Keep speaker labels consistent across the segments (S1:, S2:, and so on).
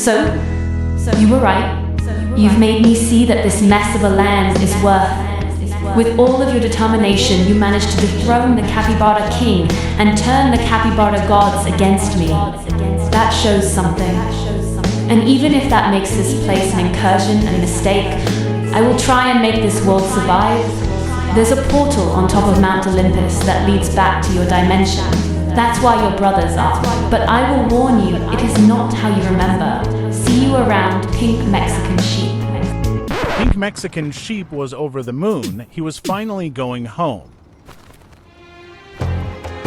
S1: So, you were right. You've made me see that this mess of a land is worth. With all of your determination, you managed to dethrone the Capybara King and turn the Capybara gods against me. That shows something. And even if that makes this place an incursion and mistake, I will try and make this world survive. There's a portal on top of Mount Olympus that leads back to your dimension. That's why your brothers are. But I will warn you, it is not how you remember. See you around, Pink Mexican Sheep.
S2: Pink Mexican Sheep was over the moon. He was finally going home.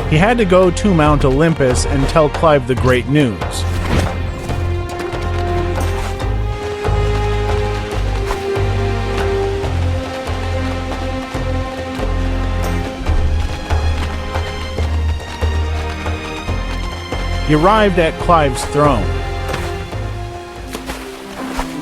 S2: He had to go to Mount Olympus and tell Clive the great news. He arrived at Clive's throne.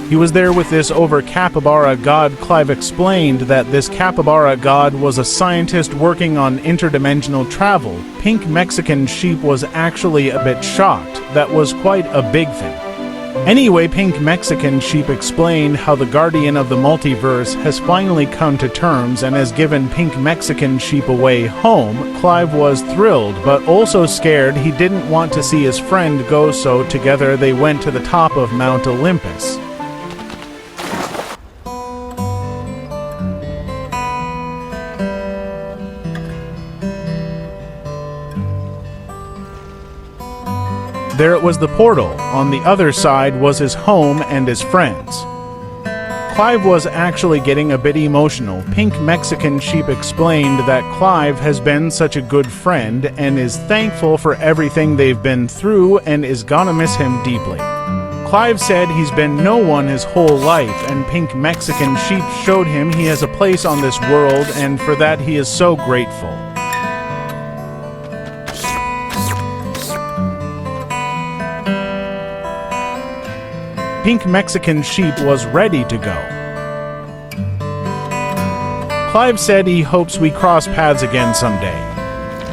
S2: He was there with this capybara god. Clive explained that this capybara god was a scientist working on interdimensional travel. Pink Mexican Sheep was actually a bit shocked. That was quite a big thing. Anyway, Pink Mexican Sheep explained how the guardian of the multiverse has finally come to terms and has given Pink Mexican Sheep a way home. Clive was thrilled, but also scared. He didn't want to see his friend go, so together they went to the top of Mount Olympus. There it was, the portal. On the other side was his home and his friends. Clive was actually getting a bit emotional. Pink Mexican Sheep explained that Clive has been such a good friend and is thankful for everything they've been through and is gonna miss him deeply. Clive said he's been no one his whole life, and Pink Mexican Sheep showed him he has a place on this world, and for that he is so grateful. Pink Mexican Sheep was ready to go. Clive said he hopes we cross paths again someday.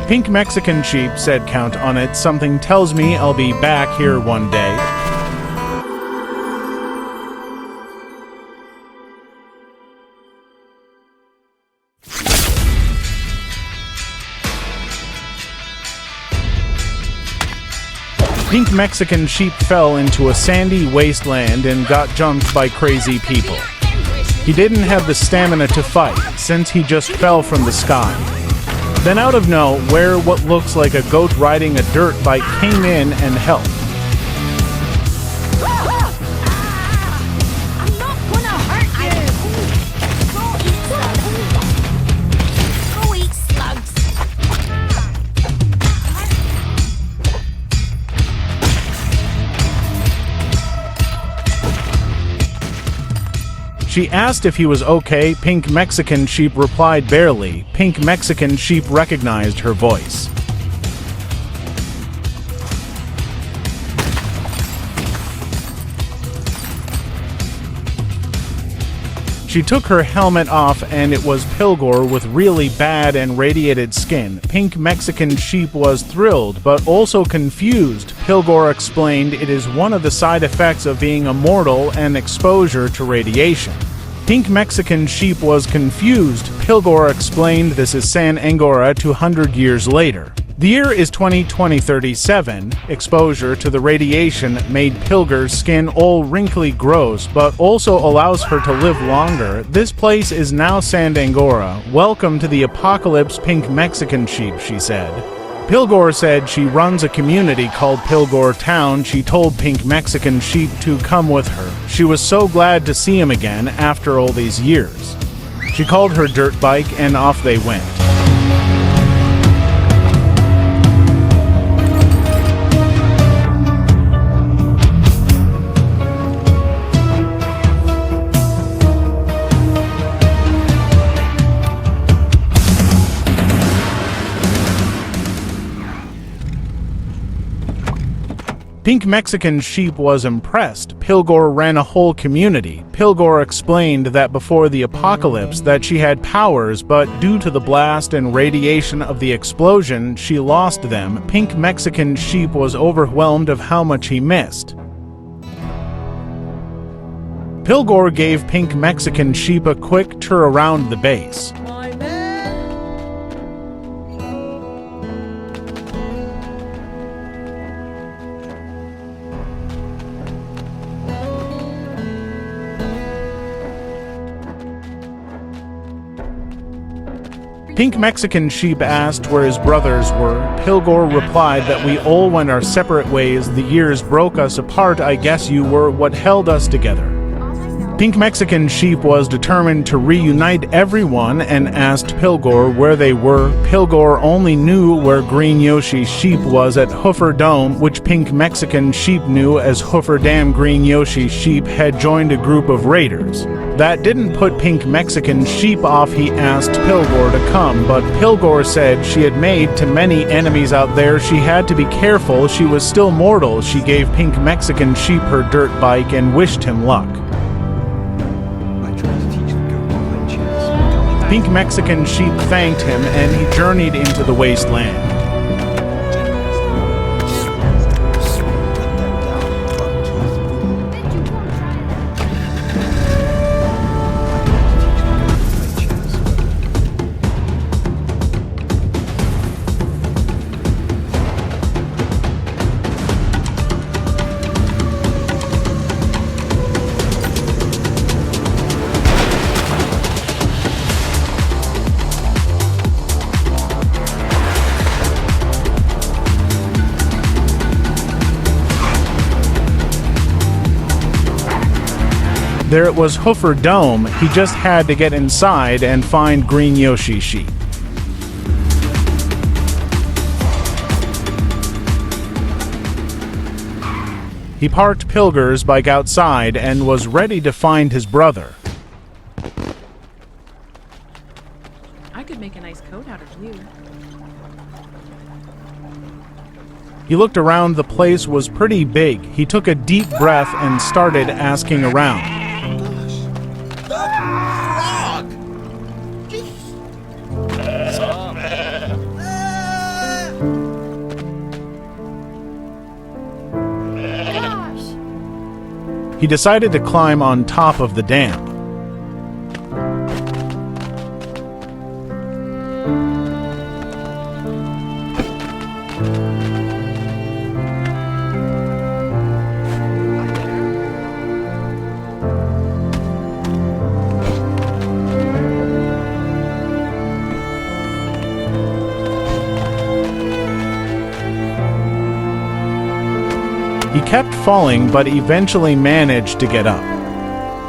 S2: Pink Mexican Sheep said, "Count on it. Something tells me I'll be back here one day." Pink Mexican Sheep fell into a sandy wasteland and got jumped by crazy people. He didn't have the stamina to fight, since he just fell from the sky. Then out of nowhere, what looks like a goat riding a dirt bike came in and helped. She asked if he was okay. Pink Mexican Sheep replied barely. Pink Mexican Sheep recognized her voice. She took her helmet off, and it was Pilgore with really bad and radiated skin. Pink Mexican Sheep was thrilled, but also confused. Pilgore explained it is one of the side effects of being immortal and exposure to radiation. Pink Mexican Sheep was confused. Pilgore explained this is San Angora 200 years later. The year is 2037. Exposure to the radiation made Pilgore's skin all wrinkly gross, but also allows her to live longer. This place is now San Angora. Welcome to the apocalypse, Pink Mexican Sheep, she said. Pilgore said she runs a community called Pilgore Town. She told Pink Mexican Sheep to come with her. She was so glad to see him again after all these years. She called her dirt bike and off they went. Pink Mexican Sheep was impressed. Pilgore ran a whole community. Pilgore explained that before the apocalypse that she had powers, but due to the blast and radiation of the explosion, she lost them. Pink Mexican Sheep was overwhelmed of how much he missed. Pilgore gave Pink Mexican Sheep a quick tour around the base. Pink Mexican Sheep asked where his brothers were. Pilgore replied that we all went our separate ways. The years broke us apart. I guess you were what held us together. Pink Mexican Sheep was determined to reunite everyone and asked Pilgore where they were. Pilgore only knew where Green Yoshi Sheep was at Hoofer Dome, which Pink Mexican Sheep knew as Hoofer Dam. Green Yoshi Sheep had joined a group of raiders. That didn't put Pink Mexican Sheep off. He asked Pilgore to come, but Pilgore said she had made too many enemies out there. She had to be careful. She was still mortal. She gave Pink Mexican Sheep her dirt bike and wished him luck. Pink Mexican Sheep thanked him and he journeyed into the wasteland. There it was, Hoofer Dome. He just had to get inside and find Green Yoshi Sheep. He parked Pilgore's bike outside and was ready to find his brother.
S3: I could make a nice coat out of you.
S2: He looked around. The place was pretty big. He took a deep breath and started asking around. He decided to climb on top of the dam. He kept falling, but eventually managed to get up.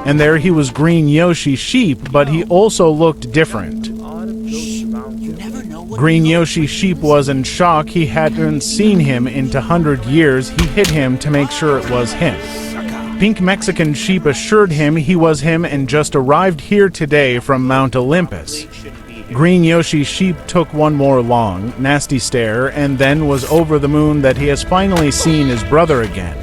S2: And there he was, Green Yoshi Sheep, but he also looked different. Green Yoshi Sheep was in shock. He hadn't seen him in 100 years. He hit him to make sure it was him. Pink Mexican Sheep assured him he was him and just arrived here today from Mount Olympus. Green Yoshi Sheep took one more long, nasty stare and then was over the moon that he has finally seen his brother again.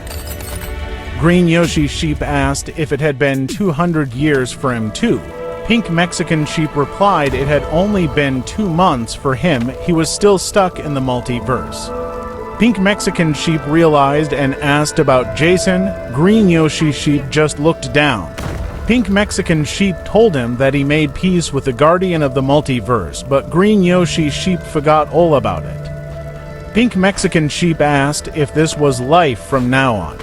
S2: Green Yoshi Sheep asked if it had been 200 years for him too. Pink Mexican Sheep replied it had only been 2 months for him. He was still stuck in the multiverse. Pink Mexican Sheep realized and asked about Jason. Green Yoshi Sheep just looked down. Pink Mexican Sheep told him that he made peace with the guardian of the multiverse, but Green Yoshi Sheep forgot all about it. Pink Mexican Sheep asked if this was life from now on.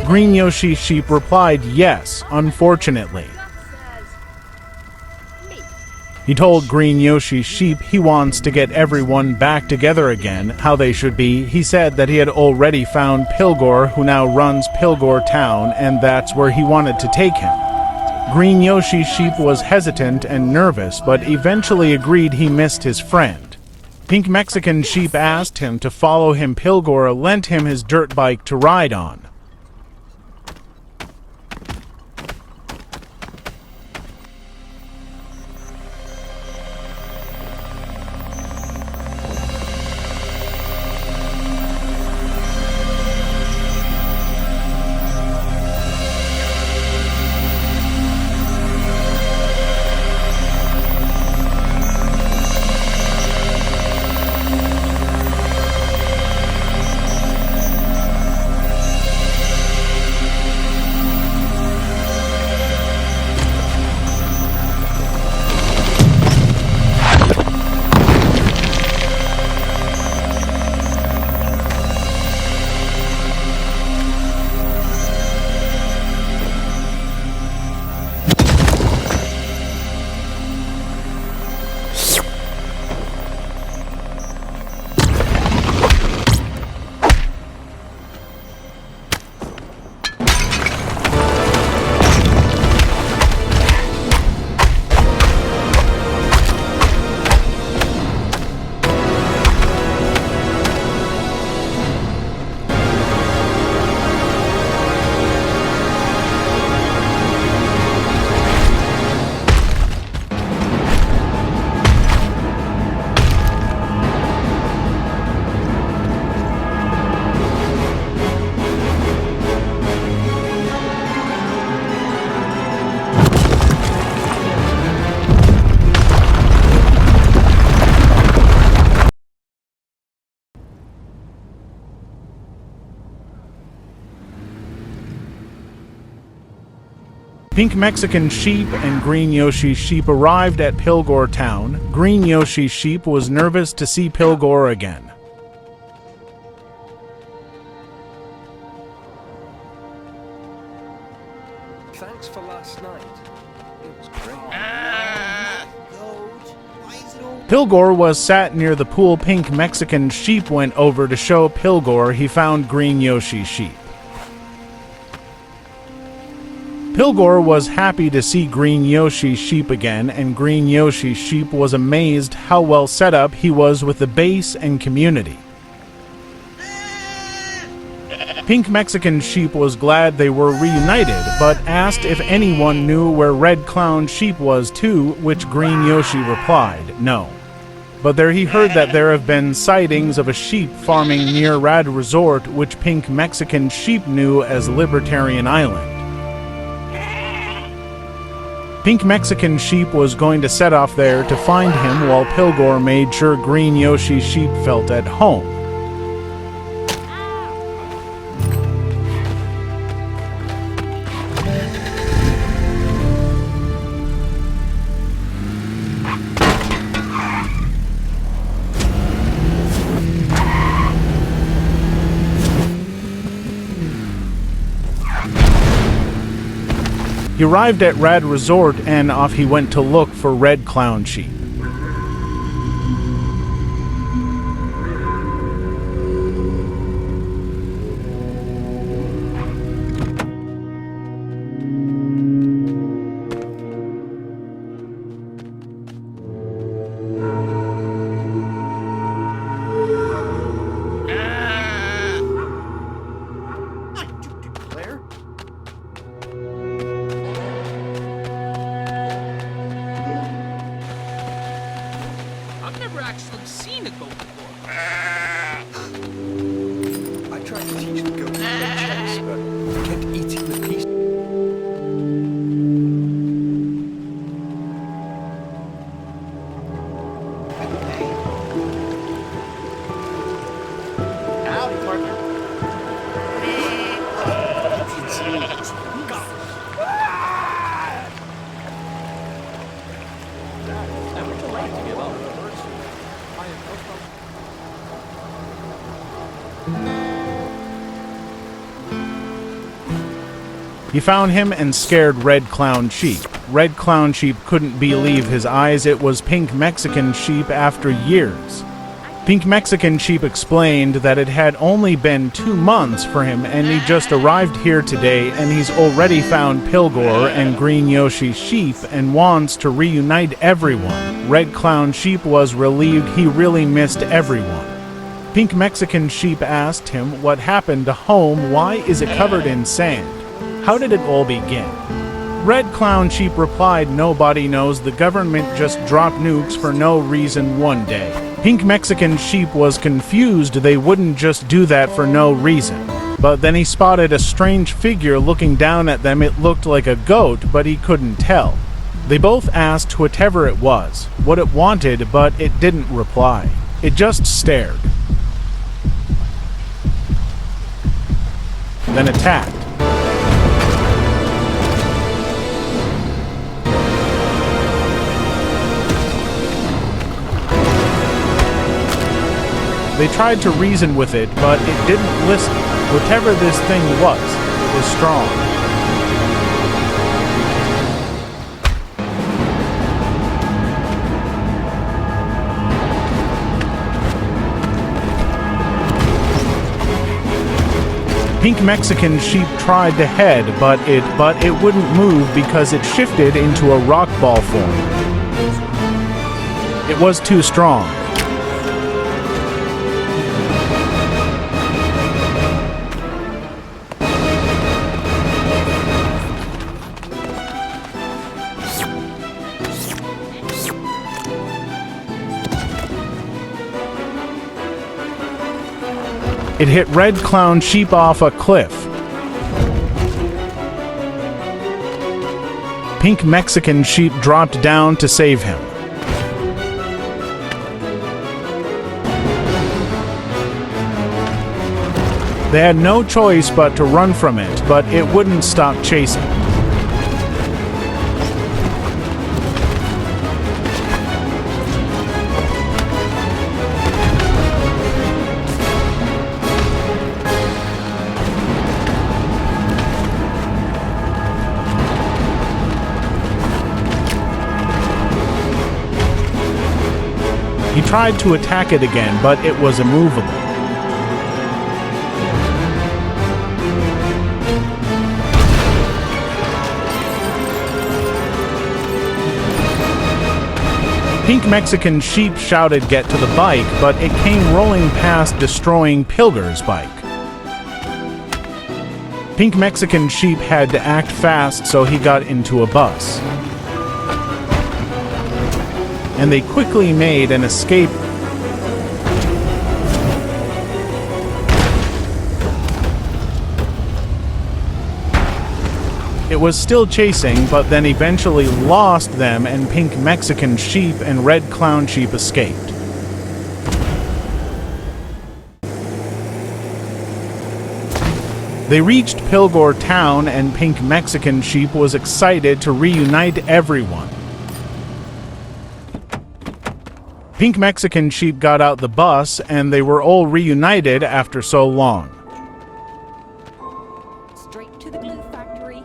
S2: Green Yoshi Sheep replied yes, unfortunately. He told Green Yoshi Sheep he wants to get everyone back together again, how they should be. He said that he had already found Pilgore, who now runs Pilgore Town, and that's where he wanted to take him. Green Yoshi Sheep was hesitant and nervous, but eventually agreed he missed his friend. Pink Mexican Sheep asked him to follow him. Pilgore lent him his dirt bike to ride on. Pink Mexican Sheep and Green Yoshi Sheep arrived at Pilgore town. Green Yoshi Sheep was nervous to see Pilgore again.
S4: Thanks for last night. It was great.
S2: Pilgore was sat near the pool. Pink Mexican Sheep went over to show Pilgore he found Green Yoshi Sheep. Pilgore was happy to see Green Yoshi Sheep again, and Green Yoshi Sheep was amazed how well set up he was with the base and community. Pink Mexican Sheep was glad they were reunited, but asked if anyone knew where Red Clown Sheep was, to which Green Yoshi replied, no. But there he heard that there have been sightings of a sheep farming near Rad Resort, which Pink Mexican Sheep knew as Libertarian Island. Pink Mexican Sheep was going to set off there to find him, while Pilgore made sure Green Yoshi Sheep felt at home. He arrived at Rad Resort, and off he went to look for Red Clown Sheep.
S5: I've never actually seen a goat before.
S4: I tried to teach the goat to play chess, but it kept eating the piece.
S5: Howdy, partner. Never too late to give up. I have no problem.
S2: He found him and scared Red Clown Sheep. Red Clown Sheep couldn't believe his eyes. It was Pink Mexican Sheep after years. Pink Mexican Sheep explained that it had only been 2 months for him, and he just arrived here today, and he's already found Pilgore and Green Yoshi Sheep and wants to reunite everyone. Red Clown Sheep was relieved. He really missed everyone. Pink Mexican Sheep asked him what happened to home. Why is it covered in sand? How did it all begin? Red Clown Sheep replied, nobody knows. The government just dropped nukes for no reason one day. Pink Mexican Sheep was confused. They wouldn't just do that for no reason. But then he spotted a strange figure looking down at them. It looked like a goat, but he couldn't tell. They both asked whatever it was, what it wanted, but it didn't reply. It just stared. Then attacked. They tried to reason with it, but it didn't listen. Whatever this thing was strong. Pink Mexican Sheep tried to head, but it wouldn't move because it shifted into a rock ball form. It was too strong. It hit Red Clown Sheep off a cliff. Pink Mexican Sheep dropped down to save him. They had no choice but to run from it, but it wouldn't stop chasing. He tried to attack it again, but it was immovable. Pink Mexican Sheep shouted get to the bike, but it came rolling past, destroying Pilgore's bike. Pink Mexican Sheep had to act fast, so he got into a bus. And they quickly made an escape. It was still chasing, but then eventually lost them, and Pink Mexican Sheep and Red Clown Sheep escaped. They reached Pilgore town, and Pink Mexican Sheep was excited to reunite everyone. Pink Mexican Sheep got out the bus, and they were all reunited after so long.
S6: Straight to the glue factory.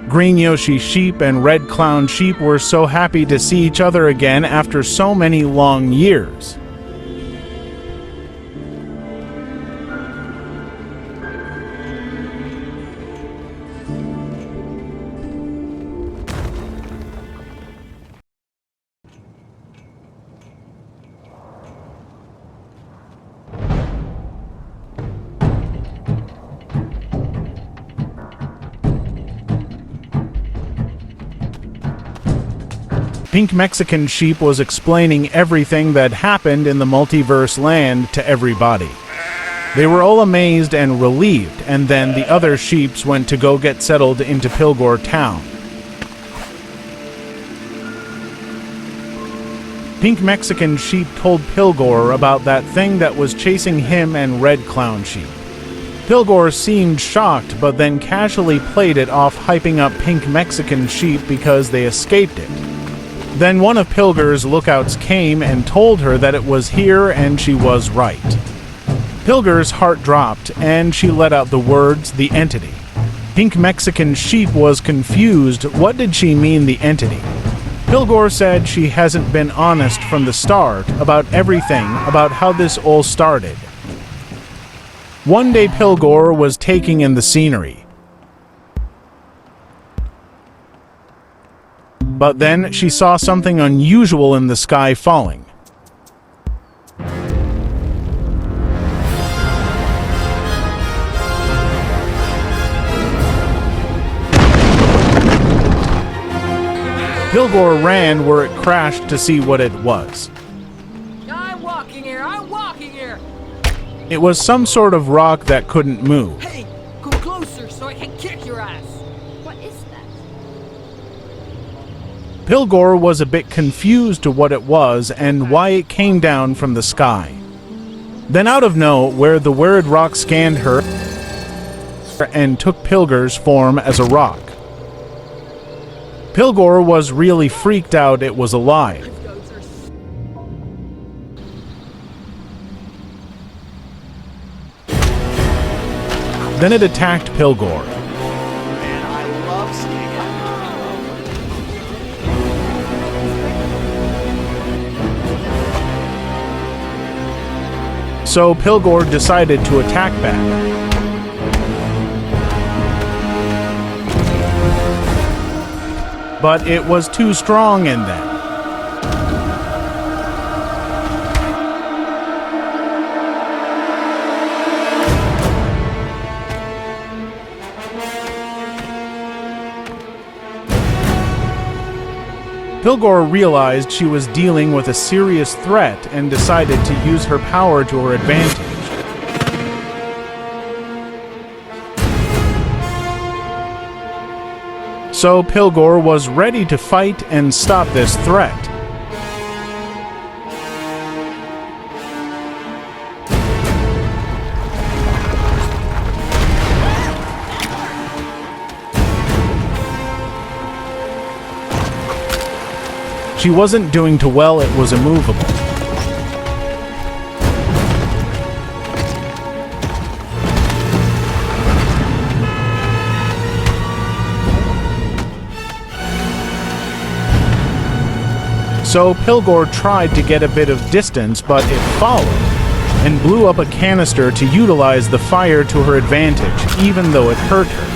S2: Green Yoshi Sheep and Red Clown Sheep were so happy to see each other again after so many long years. Pink Mexican Sheep was explaining everything that happened in the multiverse land to everybody. They were all amazed and relieved, and then the other sheeps went to go get settled into Pilgore town. Pink Mexican Sheep told Pilgore about that thing that was chasing him and Red Clown Sheep. Pilgore seemed shocked, but then casually played it off, hyping up Pink Mexican Sheep because they escaped it. Then one of Pilgore's lookouts came and told her that it was here, and she was right. Pilgore's heart dropped, and she let out the words, the entity. Pink Mexican Sheep was confused. What did she mean, the entity? Pilgore said she hasn't been honest from the start about everything, about how this all started. One day Pilgore was taking in the scenery. But then she saw something unusual in the sky falling. Pilgore ran where it crashed to see what it was.
S3: I'm walking here. I'm walking here.
S2: It was some sort of rock that couldn't move.
S3: Hey, come closer so I can kick your ass.
S6: What is that?
S2: Pilgore was a bit confused to what it was and why it came down from the sky. Then out of nowhere, the weird rock scanned her and took Pilgore's form as a rock. Pilgore was really freaked out it was alive. Then it attacked Pilgore.
S4: Man, I love seeing it.
S2: So Pilgore decided to attack back. But it was too strong in them. Pilgore realized she was dealing with a serious threat and decided to use her power to her advantage. So Pilgore was ready to fight and stop this threat. She wasn't doing too well, it was immovable. So Pilgore tried to get a bit of distance, but it followed, and blew up a canister to utilize the fire to her advantage, even though it hurt her.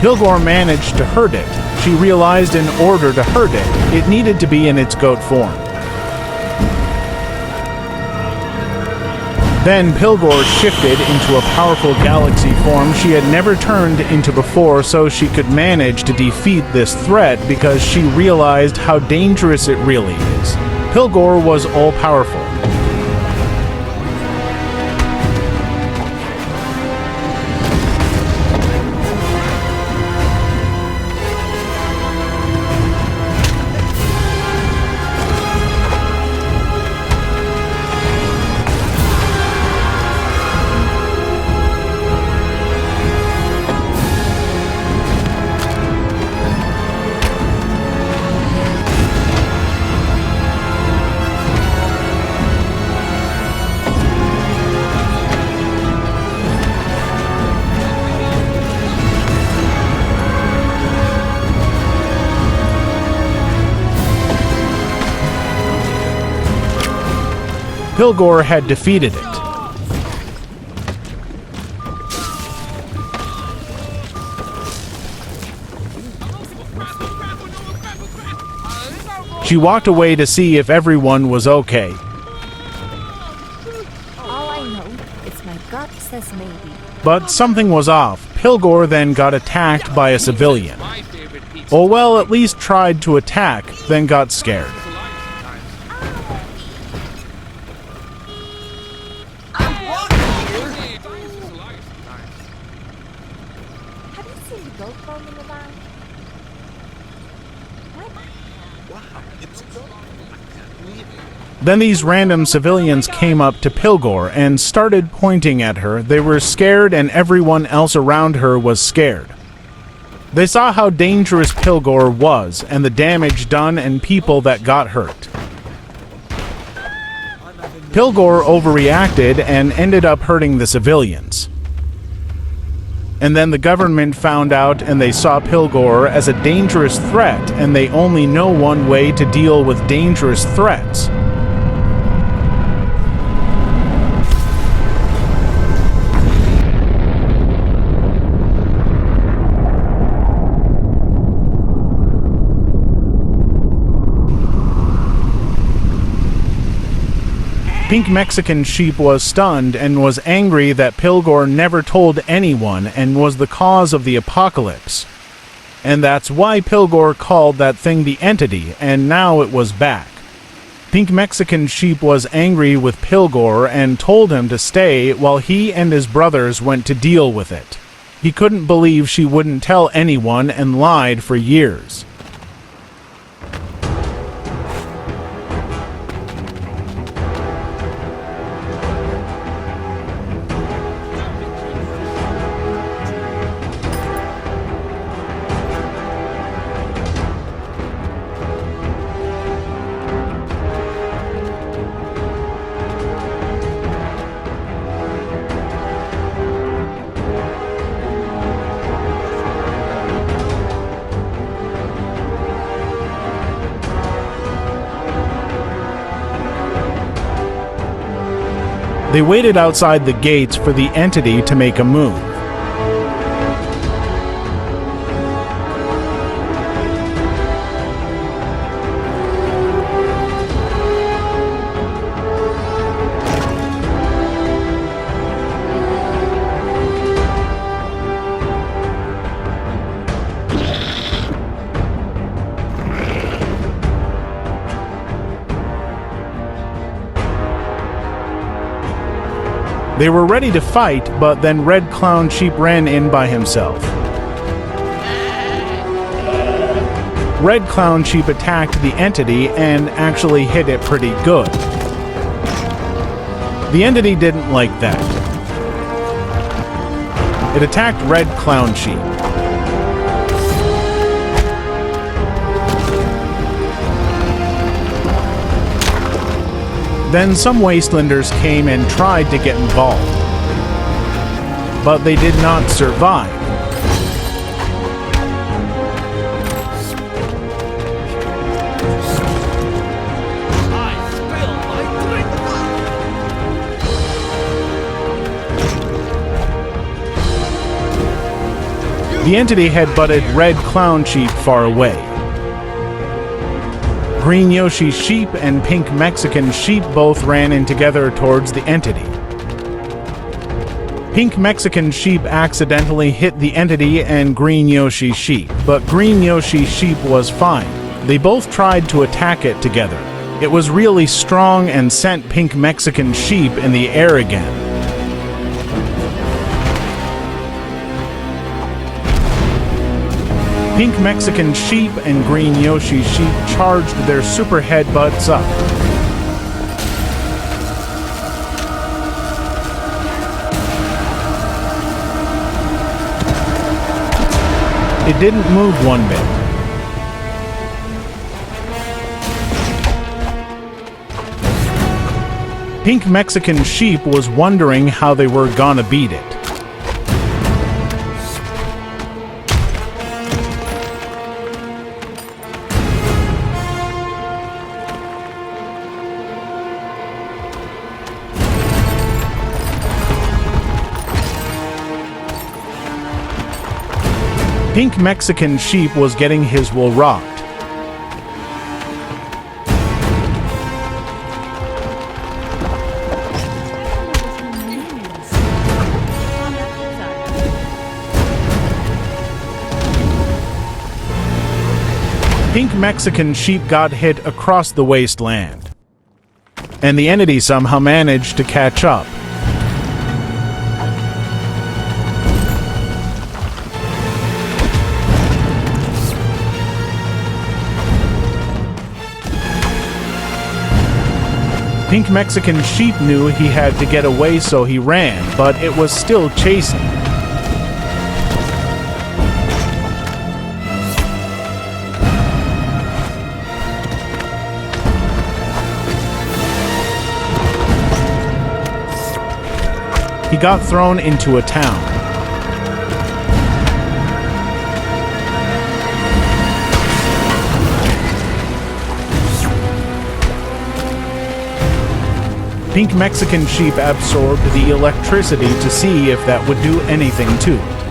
S2: Pilgore managed to hurt it. She realized in order to hurt it, it needed to be in its goat form. Then Pilgore shifted into a powerful galaxy form she had never turned into before, so she could manage to defeat this threat because she realized how dangerous it really is. Pilgore was all-powerful. Pilgore had defeated it. She walked away to see if everyone was okay.
S6: All I know is my gut says maybe.
S2: But something was off. Pilgore then got attacked by a civilian. Or well, at least tried to attack, then got scared.
S6: Have you seen the goat roaming around?
S2: Then these random civilians came up to Pilgore and started pointing at her. They were scared and everyone else around her was scared. They saw how dangerous Pilgore was and the damage done and people that got hurt. Pilgore overreacted and ended up hurting the civilians. And then the government found out and they saw Pilgore as a dangerous threat, and they only know one way to deal with dangerous threats. Pink Mexican Sheep was stunned and was angry that Pilgore never told anyone and was the cause of the apocalypse. And that's why Pilgore called that thing the Entity, and now it was back. Pink Mexican Sheep was angry with Pilgore and told him to stay while he and his brothers went to deal with it. He couldn't believe she wouldn't tell anyone and lied for years. They waited outside the gates for the Entity to make a move. They were ready to fight, but then Red Clown Sheep ran in by himself. Red Clown Sheep attacked the Entity and actually hit it pretty good. The Entity didn't like that. It attacked Red Clown Sheep. Then some Wastelanders came and tried to get involved, but they did not survive. The entity had butted red clown sheep far away. Green Yoshi sheep and pink Mexican sheep both ran in together towards the entity. Pink Mexican sheep accidentally hit the entity and Green Yoshi sheep, but Green Yoshi sheep was fine. They both tried to attack it together. It was really strong and sent pink Mexican sheep in the air again. Pink Mexican sheep and Green Yoshi sheep charged their super headbutts up. It didn't move one bit. Pink Mexican sheep was wondering how they were gonna beat it. Pink Mexican sheep was getting his wool rocked. Pink Mexican sheep got hit across the wasteland, and the entity somehow managed to catch up. Pink Mexican sheep knew he had to get away, so he ran, but it was still chasing. He got thrown into a town. Pink Mexican sheep absorbed the electricity to see if that would do anything to it.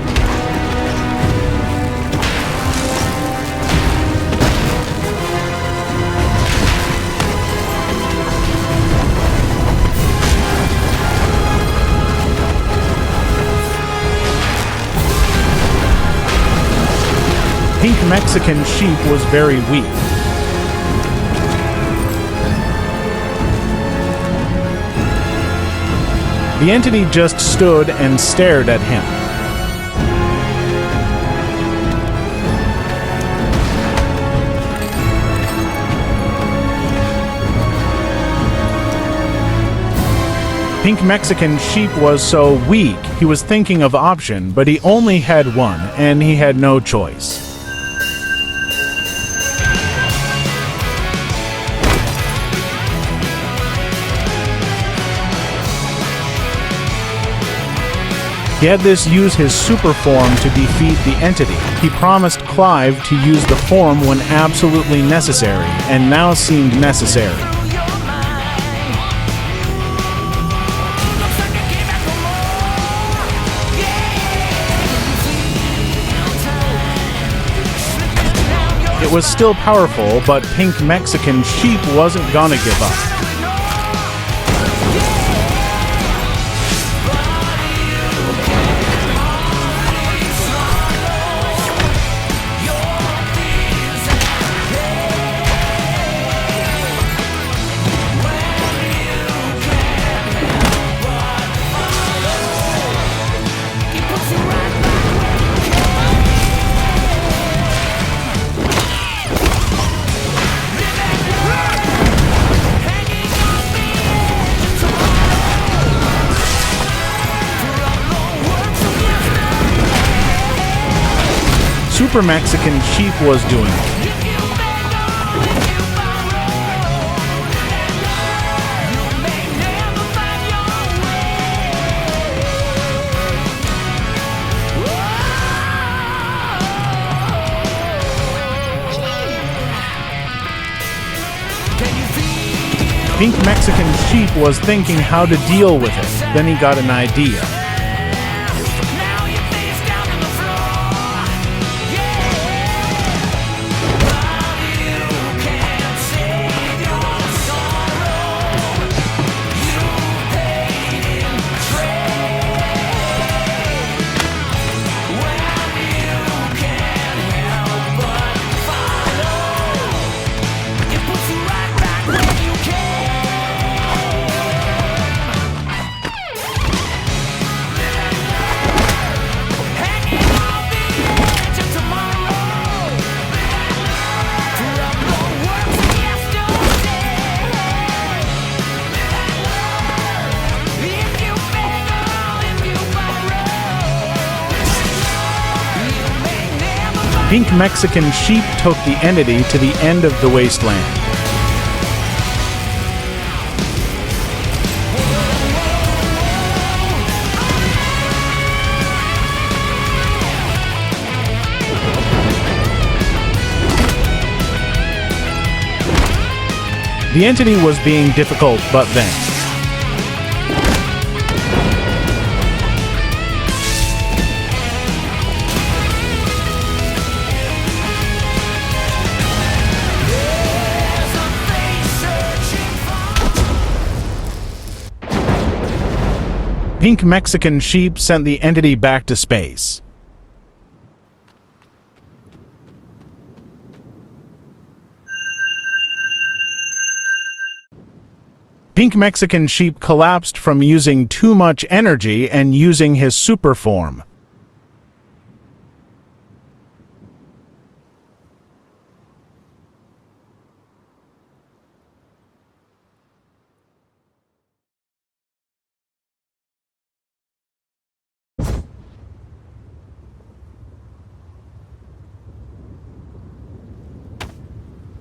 S2: Pink Mexican sheep was very weak. The entity just stood and stared at him. Pink Mexican sheep was so weak, he was thinking of option, but he only had one, and he had no choice. He had this use his super form to defeat the entity. He promised Clive to use the form when absolutely necessary, and now seemed necessary. It was still powerful, but Pink Mexican sheep wasn't gonna give up. Super Mexican sheep was doing it. Pink Mexican Sheep was thinking how to deal with it. Then he got an idea. Pink Mexican Sheep took the entity to the end of the wasteland. The entity was being difficult, but then Pink Mexican Sheep sent the entity back to space. Pink Mexican Sheep collapsed from using too much energy and using his super form.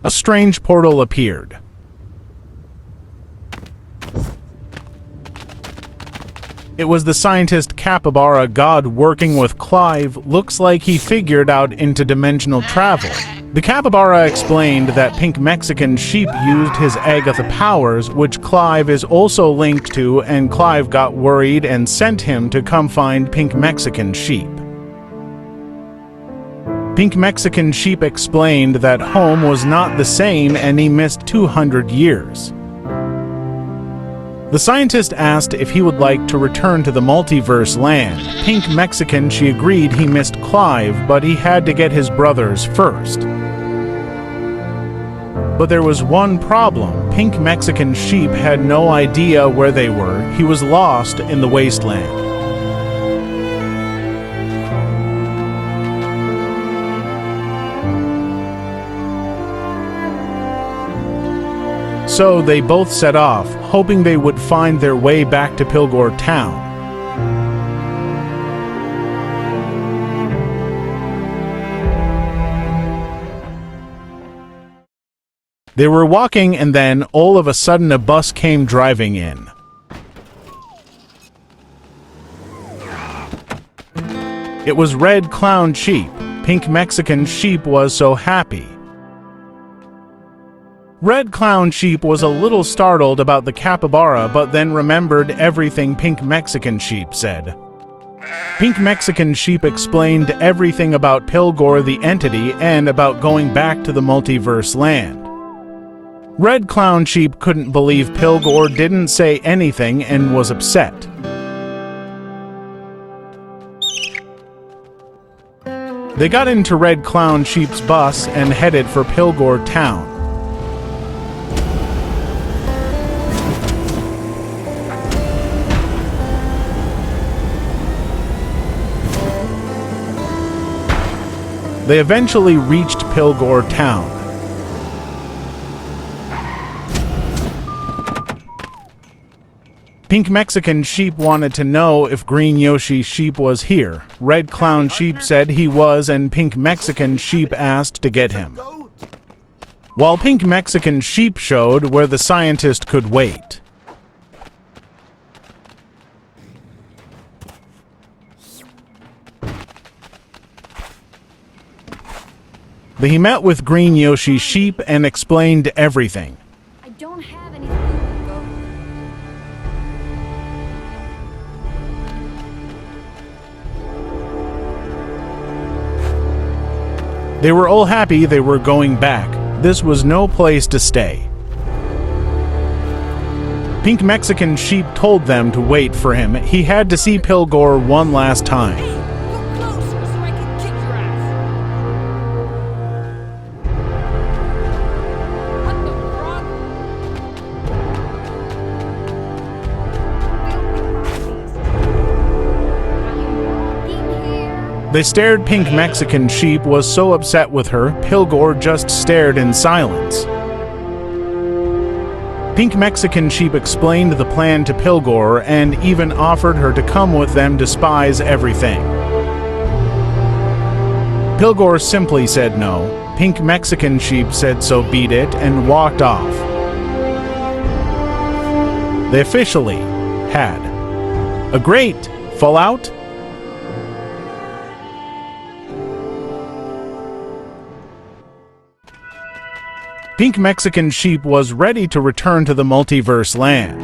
S2: A strange portal appeared. It was the scientist Capybara God working with Clive. Looks like he figured out interdimensional travel. The Capybara explained that Pink Mexican Sheep used his Agatha powers, which Clive is also linked to, and Clive got worried and sent him to come find Pink Mexican Sheep. Pink Mexican Sheep explained that home was not the same and he missed 200 years. The scientist asked if he would like to return to the multiverse land. Pink Mexican She agreed he missed Clive, but he had to get his brothers first. But there was one problem. Pink Mexican Sheep had no idea where they were. He was lost in the wasteland. So they both set off, hoping they would find their way back to Pilgore town. They were walking and then, all of a sudden, a bus came driving in. It was Red Clown Sheep. Pink Mexican Sheep was so happy. Red Clown Sheep was a little startled about the capybara, but then remembered everything Pink Mexican Sheep said. Pink Mexican Sheep explained everything about Pilgore the entity and about going back to the multiverse land. Red Clown Sheep couldn't believe Pilgore didn't say anything and was upset. They got into Red Clown Sheep's bus and headed for Pilgore town. They eventually reached Pilgore town. Pink Mexican Sheep wanted to know if Green Yoshi Sheep was here. Red Clown Sheep said he was, and Pink Mexican Sheep asked to get him. While Pink Mexican Sheep showed where the scientist could wait. He met with Green Yoshi Sheep and explained everything.
S6: I don't have any food.
S2: They were all happy they were going back. This was no place to stay. Pink Mexican Sheep told them to wait for him. He had to see Pilgore one last time.
S6: Go closer so I can kick your ass. What the fuck?
S2: They stared. Pink Mexican Sheep was so upset with her, Pilgore just stared in silence. Pink Mexican Sheep explained the plan to Pilgore and even offered her to come with them to spies everything. Pilgore simply said no. Pink Mexican Sheep said so beat it and walked off. They officially had a great fallout. Pink Mexican Sheep was ready to return to the multiverse land.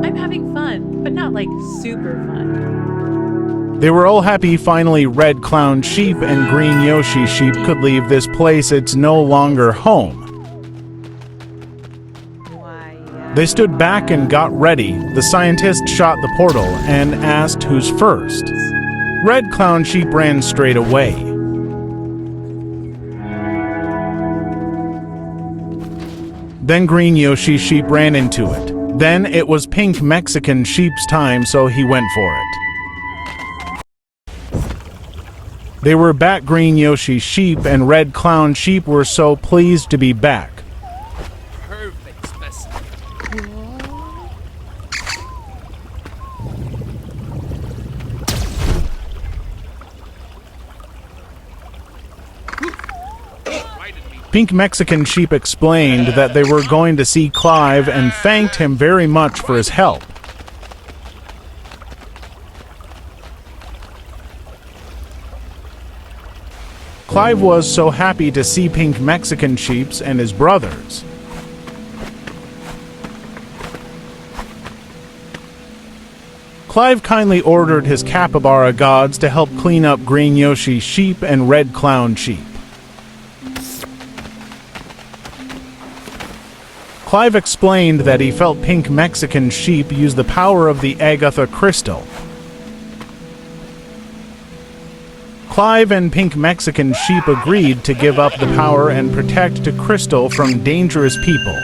S3: I'm having fun, but not like super fun.
S2: They were all happy finally Red Clown Sheep and Green Yoshi Sheep could leave this place. It's no longer home. They stood back and got ready. The scientist shot the portal and asked who's first. Red Clown Sheep ran straight away. Then Green Yoshi Sheep ran into it. Then it was Pink Mexican Sheep's time, so he went for it. They were back. Green Yoshi Sheep and Red Clown Sheep were so pleased to be back.
S4: Perfect specimen.
S2: Pink Mexican Sheep explained that they were going to see Clive and thanked him very much for his help. Clive was so happy to see Pink Mexican Sheeps and his brothers. Clive kindly ordered his capybara gods to help clean up Green Yoshi Sheep and Red Clown Sheep. Clive explained that he felt Pink Mexican Sheep use the power of the Agatha crystal. Clive and Pink Mexican Sheep agreed to give up the power and protect the crystal from dangerous people.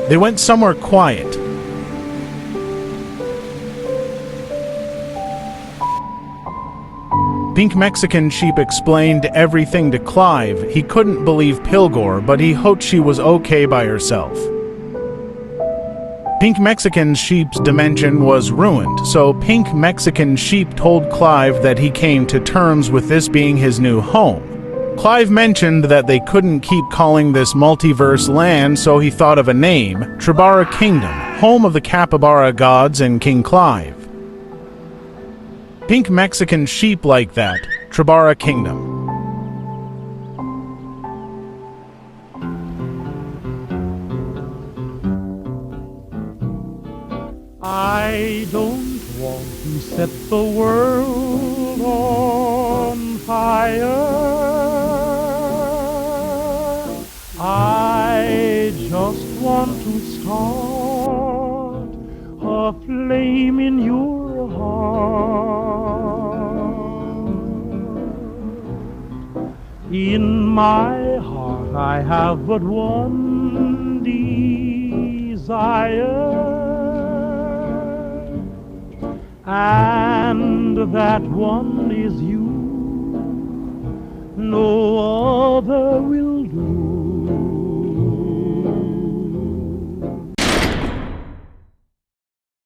S2: They went somewhere quiet. Pink Mexican Sheep explained everything to Clive. He couldn't believe Pilgore, but he hoped she was okay by herself. Pink Mexican Sheep's dimension was ruined, so Pink Mexican Sheep told Clive that he came to terms with this being his new home. Clive mentioned that they couldn't keep calling this multiverse land, so he thought of a name, Tribara Kingdom, home of the capybara gods and King Clive. Pink Mexican Sheep like that, Tribara Kingdom.
S7: I don't want to set the world on fire. I just want to start a flame in your heart. In my heart I have but one desire, and that one is you. No other will do.